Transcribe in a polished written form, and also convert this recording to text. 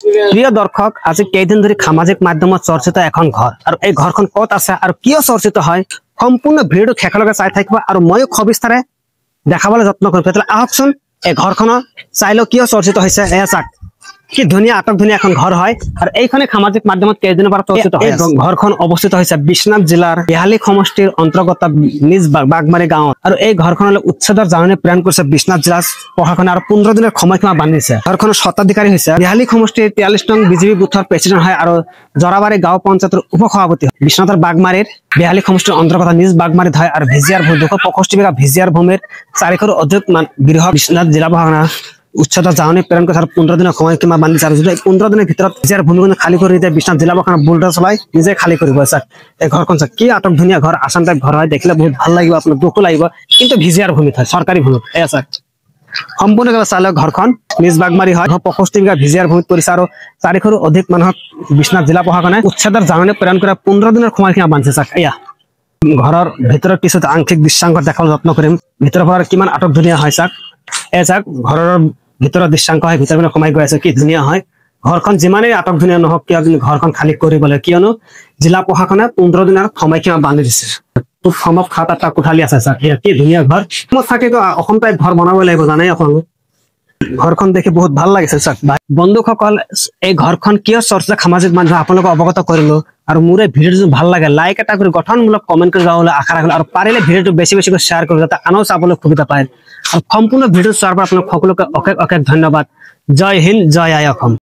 প্ৰিয় দৰ্শক, আজি কেইদিন ধৰি সামাজিক মাধ্যমত চৰ্চিত এখন ঘৰ আৰু এই ঘৰখন ক'ত আছে আৰু কিয় চৰ্চিত হয় সম্পূৰ্ণ ভিডিঅ'টো শেষলৈকে চাই থাকিব আৰু ময়ো সবিস্তাৰে দেখাবলৈ যত্ন কৰিম। তেতিয়াহ'লে আহকচোন এই ঘৰখনৰ চাইলো কিয় চৰ্চিত হৈছে। এয়া চাওক কি ধুনীয়া আটক ধুনীয়া এখন ঘৰ হয় আৰু এইখনে সামাজিক মাধ্যমত কেইদিনৰ পৰা চৰ্চিত হয়। ঘৰখন অৱস্থিত হৈছে বিশ্বনাথ জিলাৰ বিহালী সমষ্টিৰ অন্তৰ্গত নিজ বাগমাৰী গাঁৱত আৰু এই ঘৰখনলৈ উচ্ছেদৰ জাননী প্ৰেৰণ কৰিছে বিশ্বনাথ জিলা প্ৰশাসনে আৰু 15 দিনৰ সময়সীমা বান্ধিছে। ঘৰখনৰ স্বত্বাধিকাৰী হৈছে বিহালী সমষ্টিৰ 43 নং বিজেপি বুথৰ প্ৰেচিডেণ্ট হয় আৰু জৰাবাৰী গাঁও পঞ্চায়তৰ উপ সভাপতি হয়। বিশ্বনাথৰ বাগমাৰীৰ বিহালী সমষ্টিৰ অন্তৰ্গত নিজ বাগমাৰীত হয় আৰু ভিজিয়াৰ ভূমি 265 বিঘা ভিজিয়াৰ ভূমিৰ 400 অধিক বৃহৎ বিশ্বনাথ জিলা প্ৰশাসনে উচ্ছেদৰ জাননী প্ৰেৰণ কৰিছে আৰু 15 দিনৰ সময়সীমা বান্ধিছে আৰু যদি 15 দিনৰ ভিতৰত ভিজিয়াৰ ভূমিখন খালী কৰি দিয়ে বিশ্বনাথ জিলা প্ৰশাসনে বুলডোজাৰ চলাই নিজে খালী কৰিব। চাওক এই ঘৰখন চাওক কি আটক ধুনীয়া ঘৰ, আসাম টাইপ ঘৰ হয়, দেখিলে বহুত ভাল লাগিব, আপোনাৰ দুখো লাগিব, কিন্তু ভিজিয়াৰ ভূমিত হয়, চৰকাৰী ভূমিত। এয়া চাওক সম্পূৰ্ণভাৱে চালে ঘৰখন নিজ বাগমাৰী হয়, 65 বিঘা ভিজিয়াৰ ভূমিত পৰিছে আৰু 400 অধিক মানুহক বিশ্বনাথ জিলা প্ৰশাসনে উচ্ছেদৰ জাননী প্ৰেৰণ কৰি 15 দিনৰ সময়সীমা বান্ধিছে। চাওক এয়া ঘৰৰ ভিতৰত কিছু আংশিক দৃশ্যাংশ দেখাবলৈ যত্ন কৰিম, ভিতৰৰ পৰা কিমান আটক ধুনীয়া হয়। চাওক এয়া চাওক ঘৰৰ ভিতৰৰ দৃশ্যাংশ হয়, ভিতৰত সোমাই গৈ আছে, কি ধুনীয়া হয়। ঘৰখন যিমানেই আটক ধুনীয়া নহওক কিয় কিন্তু ঘৰখন খালী কৰিবলৈ, কিয়নো জিলা প্ৰশাসনে 15 দিনৰ সময়সীমা বান্ধি দিছে। খুব সম্ভৱ 7-8টা কোঠালি আছে। চাওক এয়া কি ধুনীয়া ঘৰ, থাকেতো অসম টাইপ ঘৰ বনাব লাগিব, জানেই আপোনালোক। ঘৰখন দেখি বহুত ভাল লাগিছে। চাওক বন্ধুসকল, এই ঘৰখন কিয় চৰ্চিত সামাজিক মাধ্যমত আপোনালোকক অৱগত কৰিলো আৰু মোৰ এই ভিডিঅ'টো ভাল লাগে লাইক এটা কৰি গঠনমূলক কমেণ্ট কৰি যাবলৈ আশা ৰাখিলো আৰু পাৰিলে ভিডিঅ'টো বেছিকৈ শ্বেয়াৰ কৰিব যাতে আনও চাবলৈ সুবিধা পায় আৰু সম্পূৰ্ণ ভিডিঅ' চোৱাৰ পৰা আপোনালোক সকলোকে অশেষ অশেষ ধন্যবাদ। জয় হিন্দ, জয় আই অসম।